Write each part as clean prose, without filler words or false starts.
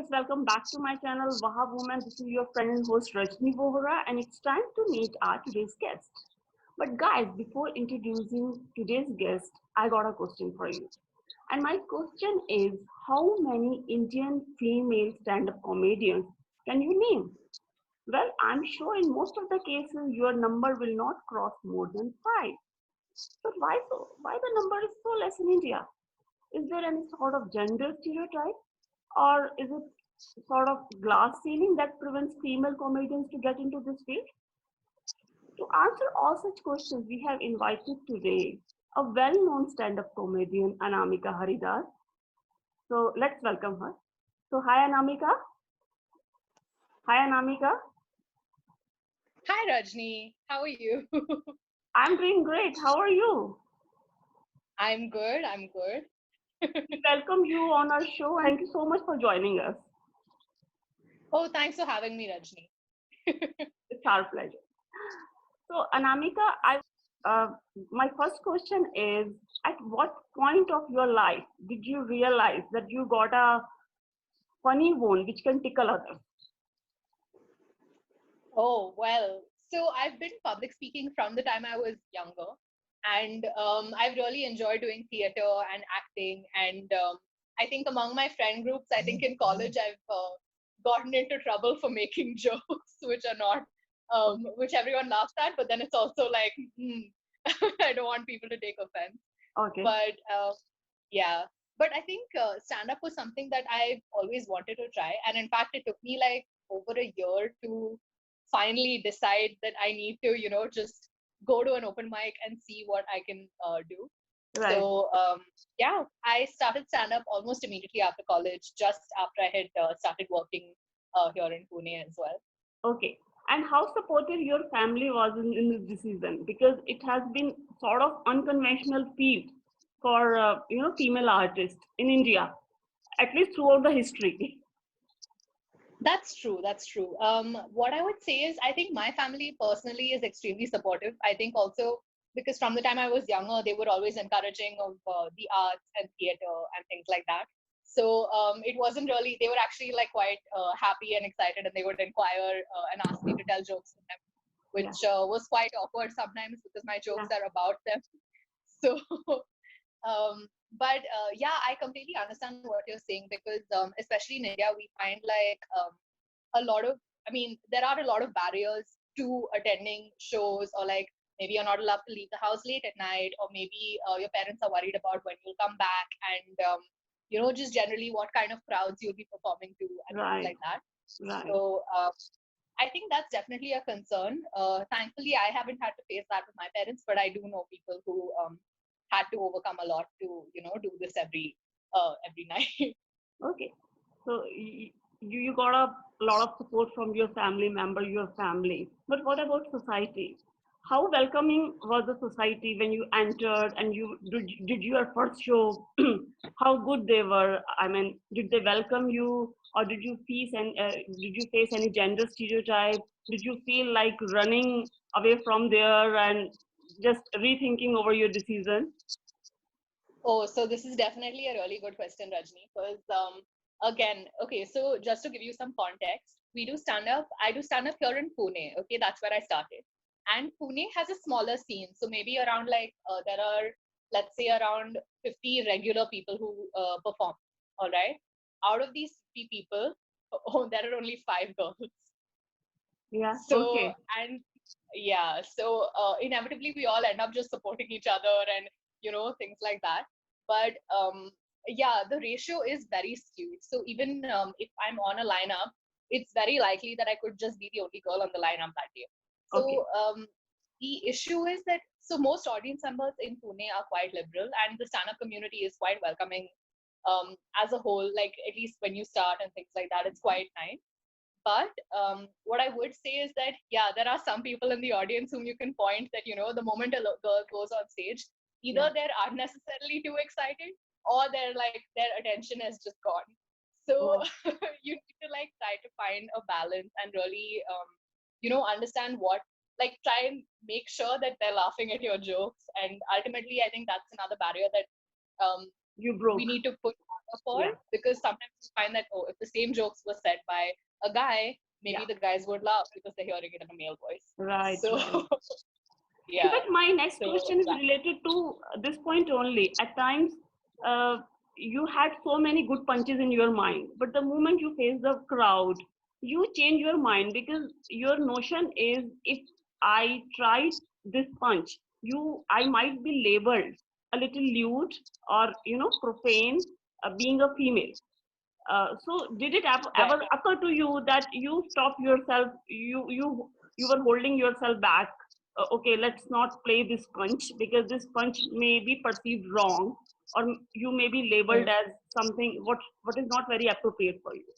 guys, welcome back to my channel Waha Woman. This is your friend and host Rajni Vohra, and it's time to meet our today's guest. But guys, before introducing today's guest, I got a question for you. And my question is, how many Indian female stand-up comedians can you name? Well, I'm sure in most of the cases your number will not cross more than five. But why so? Why the number is so less in India? Is there any sort of gender stereotype? Or is it sort of glass ceiling that prevents female comedians to get into this field? To answer all such questions, we have invited today a well-known stand-up comedian, Anamika Haridas. So let's welcome her. So hi Anamika. Hi Anamika. Hi Rajni, how are you? I'm doing great. How are you? I'm good, I'm good. We welcome you on our show. Thank you so much for joining us. Oh, thanks for having me, Rajni. It's our pleasure. So, Anamika, uh, my first question is: at what point of your life did you realize that you got a funny bone which can tickle others? Oh, well, so I've been public speaking from the time I was younger, and I've really enjoyed doing theater and acting. And I think among my friend groups, I think in college I've gotten into trouble for making jokes, which are not, Okay. which everyone laughs at, but then it's also like, I don't want people to take offense. Okay. But yeah, but I think stand up was something that I've always wanted to try. And in fact, it took me like over a year to finally decide that I need to, just go to an open mic and see what I can do. Right. So, yeah, I started stand up almost immediately after college, just after I had started working here in Pune as well. Okay. And how supportive your family was in this decision? Because it has been sort of unconventional field for female artists in India, at least throughout the history. That's true. That's true. What I would say is, I think my family personally is extremely supportive. I think also because from the time I was younger, they were always encouraging of the arts and theater and things like that. So it wasn't really, they were actually like quite happy and excited, and they would inquire and ask me to tell jokes to them, Yeah. which was quite awkward sometimes because my Yeah. jokes are about them. So but yeah, I completely understand what you're saying because especially in India, we find like a lot of, I mean, there are a lot of barriers to attending shows, or like maybe you're not allowed to leave the house late at night, or maybe your parents are worried about when you'll come back, and just generally what kind of crowds you'll be performing to and things Right. like that. Right. So I think that's definitely a concern. Thankfully, I haven't had to face that with my parents, but I do know people who had to overcome a lot to, do this every night. Okay. So you got a lot of support from your family member, your family. But what about society? How welcoming was the society when you entered and you did your first show? How good they were? I mean, did they welcome you, or did you face any gender stereotype? Did you feel like running away from there and just rethinking over your decision? Oh, so this is definitely a really good question, Rajni, because again, okay, so just to give you some context, we do stand up. I do stand up here in Pune. Okay, that's where I started. And Pune has a smaller scene. So maybe around like, there are, let's say, around 50 regular people who perform. All right. Out of these 50 people, oh, there are only five girls. Yeah. So, Okay. and yeah, so inevitably we all end up just supporting each other and, things like that. But yeah, the ratio is very skewed. So even if I'm on a lineup, it's very likely that I could just be the only girl on the lineup that day. Okay. So the issue is that, so most audience members in Pune are quite liberal, and the stand-up community is quite welcoming as a whole, like at least when you start and things like that, it's quite nice. But what I would say is that, yeah, there are some people in the audience whom you can point that, the moment a girl goes on stage, Yeah. either they're unnecessarily too excited, or they're like, their attention has just gone. So Oh, you need to like try to find a balance and really, understand what, like try and make sure that they're laughing at your jokes. And ultimately, I think that's another barrier that You broke. we need to put harder for, Yeah. because sometimes you find that, oh, if the same jokes were said by a guy, maybe Yeah. the guys would laugh because they're hearing it in a male voice. Right. So Right. In yeah, fact, my next so question is related to this point only. At times, uh, you had so many good punches in your mind, but the moment you face the crowd, you change your mind because your notion is if I try this punch, I might be labeled a little lewd or profane, being a female. So did it right. ever occur to you that you stop yourself, you were holding yourself back? Okay, let's not play this punch because this punch may be perceived wrong, or you may be labeled Mm. as something what is not very appropriate for you.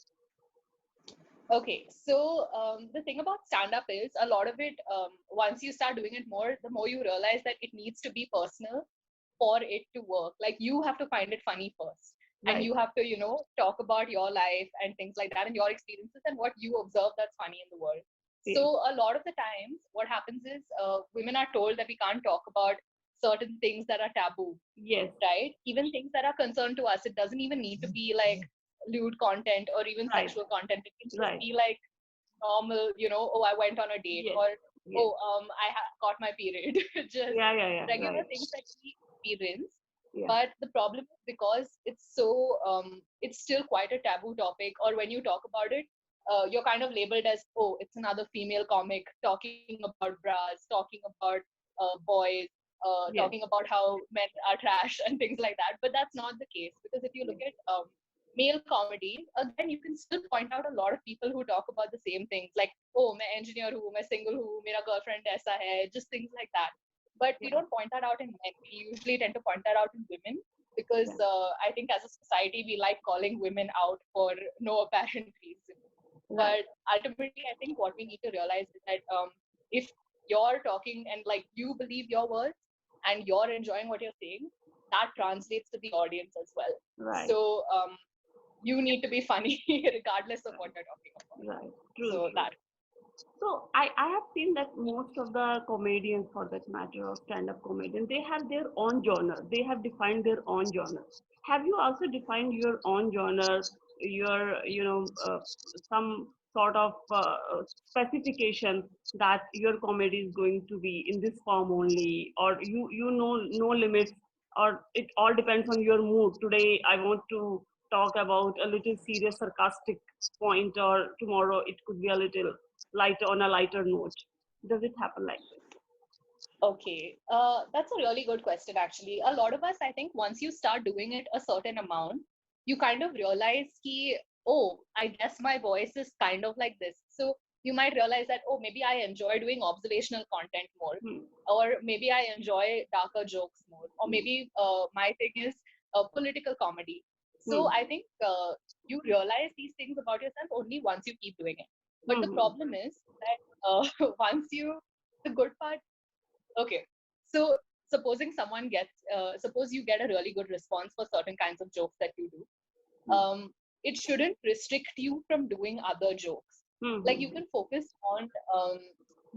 Okay, so the thing about stand up is a lot of it, once you start doing it more, the more you realize that it needs to be personal for it to work. Like you have to find it funny first, and Right. you have to, talk about your life and things like that and your experiences and what you observe that's funny in the world. So Yes. a lot of the times, what happens is women are told that we can't talk about certain things that are taboo, Yes. right? Even things that are concerned to us. It doesn't even need to be like lewd content or even Right. sexual content. It can just Right. be like normal, oh, I went on a date, Yes. or Yes. oh, got my period. Just Yeah. Yeah. Yeah. regular Right. things that we experience. Yeah. But the problem is because it's still quite a taboo topic, or when you talk about it, you're kind of labeled as, oh, it's another female comic talking about bras, talking about boys, talking Yes. about how men are trash and things like that. But that's not the case, because if you look Yes. at male comedies, again, you can still point out a lot of people who talk about the same things, like, oh, मैं engineer हूँ, मैं single हूँ, मेरा girlfriend ऐसा है, just things like that. But we Right. don't point that out in men. We usually tend to point that out in women, because Yeah. I think as a society we like calling women out for no apparent reason. Right. But ultimately, I think what we need to realize is that if you're talking and like you believe your words and you're enjoying what you're saying, that translates to the audience as well. Right. So you need to be funny regardless of what Right. you're talking about. Right. True. So True. that. So I have seen that most of the comedians, for that matter, or stand-up comedians, they have their own genre. They have defined their own genre. Have you also defined your own genre, your some sort of specification that your comedy is going to be in this form only, or you know no limits, or it all depends on your mood. Today I want to talk about a little serious, sarcastic point, or tomorrow it could be a little lighter on a lighter note. Does it happen like this? Okay, that's a really good question, actually. A lot of us, I think, once you start doing it a certain amount, you kind of realize ki, oh, I guess my voice is kind of like this. So you might realize that, oh, maybe I enjoy doing observational content more, Hmm. or maybe I enjoy darker jokes more, or Hmm. maybe my thing is political comedy. Hmm. So I think you realize these things about yourself only once you keep doing it. But the Hmm. problem is that once you, the good part, okay. So supposing someone gets, suppose you get a really good response for certain kinds of jokes that you do, Hmm. it shouldn't restrict you from doing other jokes. Hmm. Like you Hmm. can focus on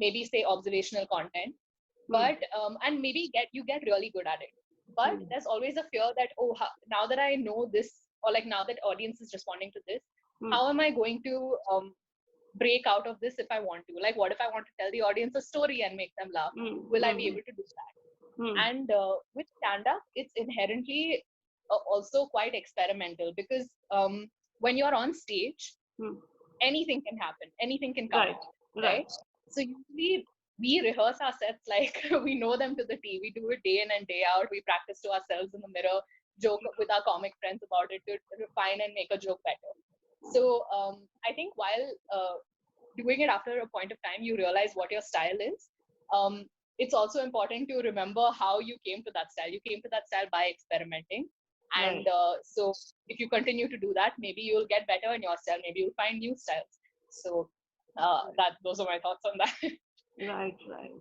maybe say observational content, Hmm. but and maybe get really good at it. But Hmm. there's always a fear that, oh, now that I know this, or like now that audience is responding to this, Hmm. how am I going to break out of this if I want to? Like, what if I want to tell the audience a story and make them laugh? Hmm. Will I be Hmm. able to do that? Hmm. And with stand up, it's inherently also quite experimental, because when you're on stage, Hmm. anything can happen, anything can come Right. out, Right. right? So usually we rehearse our sets like we know them to the T. We do it day in and day out. We practice to ourselves in the mirror, joke with our comic friends about it to refine and make a joke better. So I think while doing it after a point of time, you realize what your style is. Um, it's also important to remember how you came to that style. You came to that style by experimenting. And Right. so if you continue to do that, maybe you'll get better in your style. Maybe you'll find new styles. So that those are my thoughts on that. Right, right.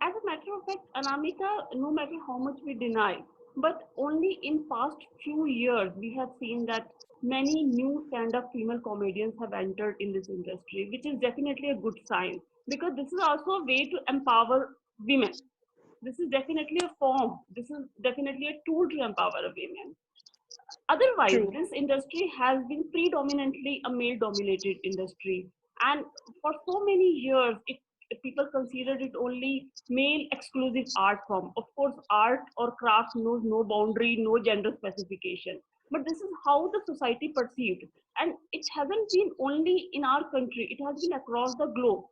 As a matter of fact, Anamika, no matter how much we deny, but only in past few years we have seen that many new stand-up female comedians have entered in this industry, which is definitely a good sign because this is also a way to empower women. This is definitely a form. This is definitely a tool to empower a women. Otherwise, True. this industry has been predominantly a male dominated industry. And for so many years, people considered it only male exclusive art form. Of course, art or craft knows no boundary, no gender specification. But this is how the society perceived. And it hasn't been only in our country, it has been across the globe.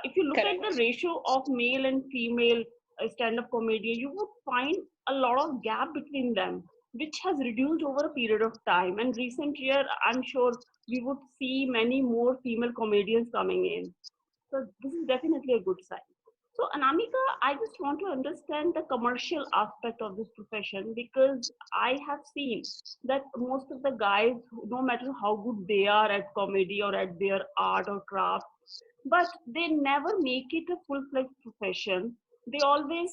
If you look at the Correct. ratio of male and female stand-up comedian, you would find a lot of gap between them, which has reduced over a period of time. And recent year, I'm sure we would see many more female comedians coming in. So this is definitely a good sign. So Anamika, I just want to understand the commercial aspect of this profession because I have seen that most of the guys, no matter how good they are at comedy or at their art or craft, but they never make it a full-fledged profession. They always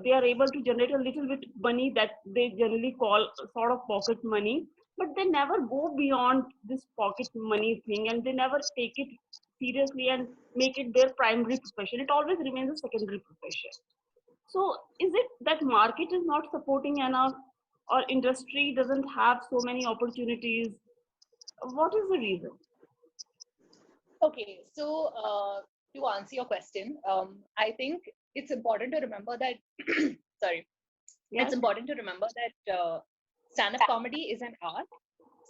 they are able to generate a little bit money that they generally call sort of pocket money, but they never go beyond this pocket money thing, and they never take it seriously and make it their primary profession. It always remains a secondary profession. So is it that market is not supporting enough, or industry doesn't have so many opportunities? What is the reason? Okay, so to answer your question, I think it's important to remember that, sorry, it's Yes. important to remember that stand-up comedy is an art.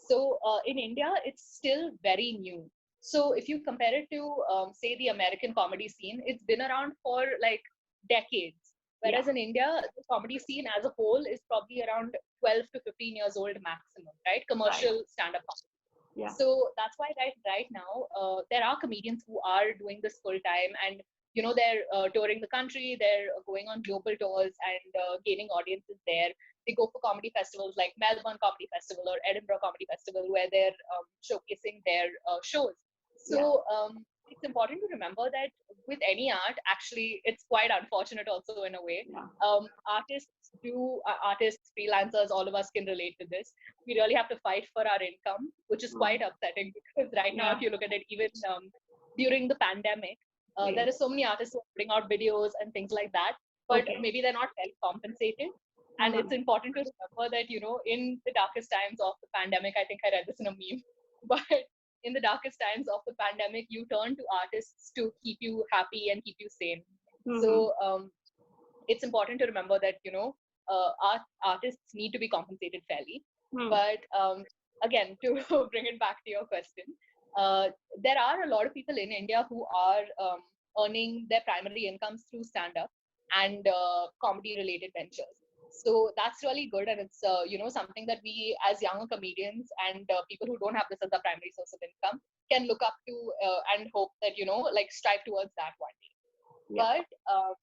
So in India, it's still very new. So if you compare it to, say, the American comedy scene, it's been around for like decades. Yeah. Whereas in India, the comedy scene as a whole is probably around 12 to 15 years old maximum, right? Right. Commercial stand-up comedy. Yeah. So that's why right now there are comedians who are doing this full time, and they're touring the country, they're going on global tours and gaining audiences there. They go for comedy festivals like Melbourne Comedy Festival or Edinburgh Comedy Festival, where they're showcasing their shows. Yeah. So it's important to remember that with any art, actually, it's quite unfortunate also in a way. Yeah. Artists, freelancers, all of us can relate to this. We really have to fight for our income, which is Mm. quite upsetting because right now, Yeah. if you look at it, even during the pandemic, there Yes. are so many artists who are putting out videos and things like that, but Okay. maybe they're not well compensated. And it's Mm. important to remember that, in the darkest times of the pandemic, I think I read this in a meme, but in the darkest times of the pandemic, you turn to artists to keep you happy and keep you sane. Mm-hmm. So it's important to remember that artists need to be compensated fairly. Hmm. But again, to bring it back to your question, uh, there are a lot of people in India who are earning their primary incomes through stand-up and comedy-related ventures. So that's really good, and it's something that we as younger comedians and people who don't have this as a primary source of income can look up to and hope that like strive towards that one day. Yeah. But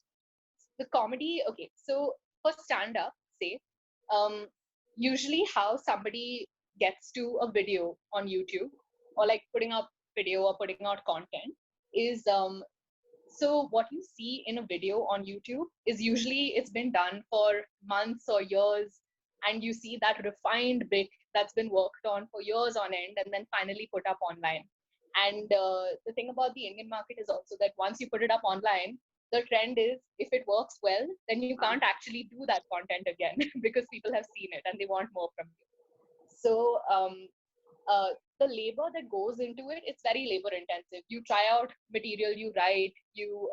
the comedy, okay, so for stand up, say, um usually how somebody gets to a video on YouTube, or like putting up video or putting out content, is so what you see in a video on YouTube is usually it's been done for months or years, and you see that refined bit that's been worked on for years on end and then finally put up online. And the thing about the Indian market is also that once you put it up online, the trend is if it works well, then you can't actually do that content again because people have seen it and they want more from you. So uh, the labor that goes into it, it's very labor intensive. You try out material, you write, you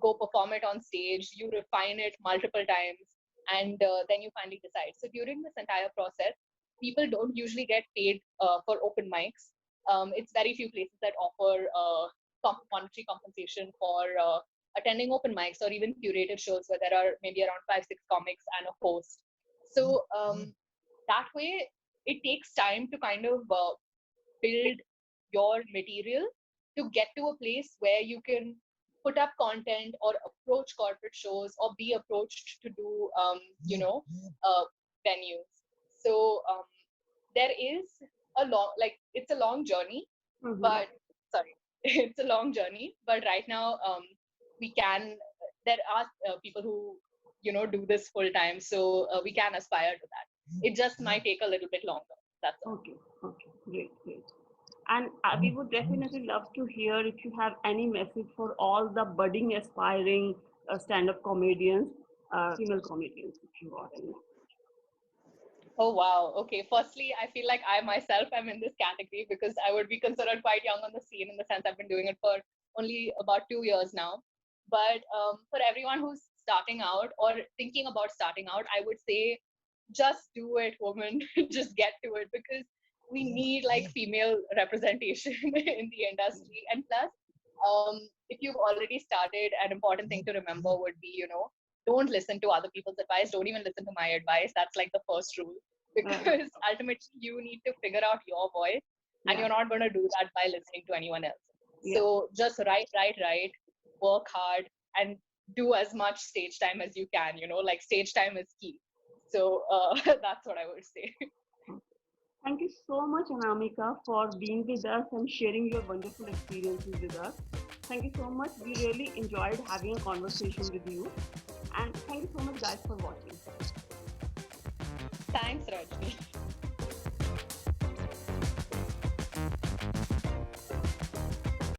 go perform it on stage, you refine it multiple times, and then you finally decide. So during this entire process, people don't usually get paid for open mics. It's very few places that offer monetary compensation for attending open mics or even curated shows where there are maybe around 5, 6 comics and a host. So that way it takes time to kind of build your material to get to a place where you can put up content or approach corporate shows or be approached to do uh, venues. So there is a long, like, it's a long journey, Mm-hmm. but sorry, it's a long journey, but right now we can there are people who do this full time, so we can aspire to that. It just might take a little bit longer, that's all. Okay. Okay. Great. Great. And we would definitely love to hear if you have any message for all the budding, aspiring stand-up comedians, female comedians, if you got any. Oh wow. Okay. Firstly, I feel like I myself am in this category because I would be considered quite young on the scene in the sense I've been doing it for only about 2 years now. But for everyone who's starting out or thinking about starting out, I would say just do it, woman. Just get to it because we need like female representation in the industry. And plus, if you've already started, an important thing to remember would be, don't listen to other people's advice. Don't even listen to my advice. That's like the first rule Uh, because ultimately you need to figure out your voice and yeah, you're not going to do that by listening to anyone else. yeah. So just write, work hard and do as much stage time as you can, like stage time is key. So that's what I would say. Thank you so much, Anamika, for being with us and sharing your wonderful experiences with us. Thank you so much. We really enjoyed having a conversation with you. And thank you so much, guys, for watching. Thanks, Raj.